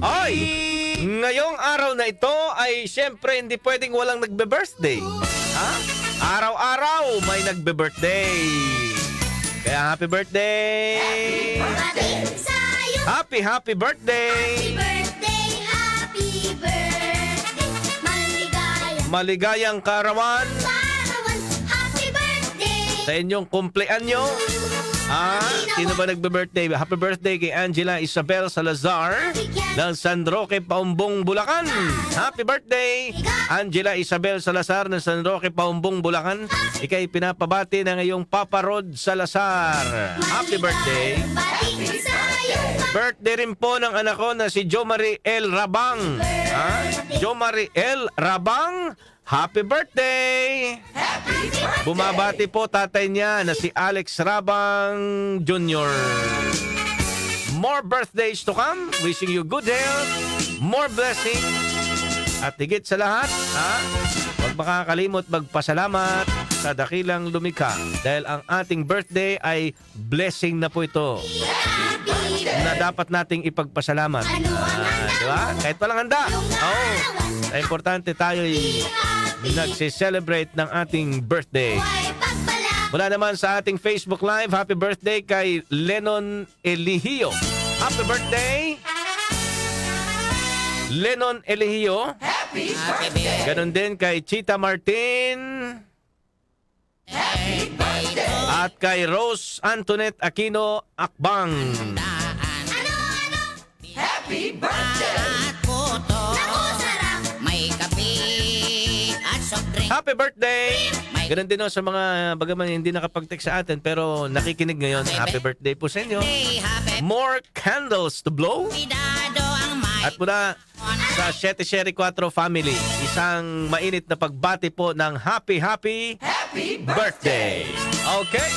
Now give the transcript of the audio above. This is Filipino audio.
Ay! Ngayong araw na ito ay siyempre hindi pwedeng walang nagbe-birthday. Ha? Araw-araw may nagbe-birthday. Kaya happy birthday! Happy Happy birthday! birthday, happy birthday. Maligayang karawan Karawan, happy birthday. sa inyong kumpleanyo. Sino ba nagbe-birthday? Happy birthday kay Angela Isabel Salazar ng San Roque, Paumbong, Bulacan. Happy birthday, Angela Isabel Salazar ng San Roque, Paumbong, Bulacan. Ika'y pinapabati ng iyong Papa Rod Salazar. Happy birthday. Batiin sa'yo. Birthday rin po ng anak ko na si Jo Marie L. Rabang. Jo Marie L. Rabang. Happy birthday! Bumabati po tatay niya na si Alex Rabang Jr. More birthdays to come. Wishing you good health, more blessings, at higit sa lahat, huwag makakalimot magpasalamat sa dakilang lumikha dahil ang ating birthday ay blessing na po ito na dapat nating ipagpasalamat. Di ba? Kahit walang handa. Importante tayo nagse-celebrate ng ating birthday. Mula naman sa ating Facebook Live, happy birthday kay Lennon Eligio. Happy birthday! Lennon Eligio. Happy birthday! Ganon din kay Chita Martin. Happy birthday! At kay Rose Antoinette Aquino Akbang. Happy birthday! May kape at soft drink. Happy birthday! Ganon din sa mga bagaman hindi nakapag-text sa atin pero nakikinig ngayon. Happy birthday po sa inyo. Happy More candles to blow. Dado ang may At mula sa 7-4 family, isang mainit na pagbati po ng happy Happy birthday! birthday. Okay.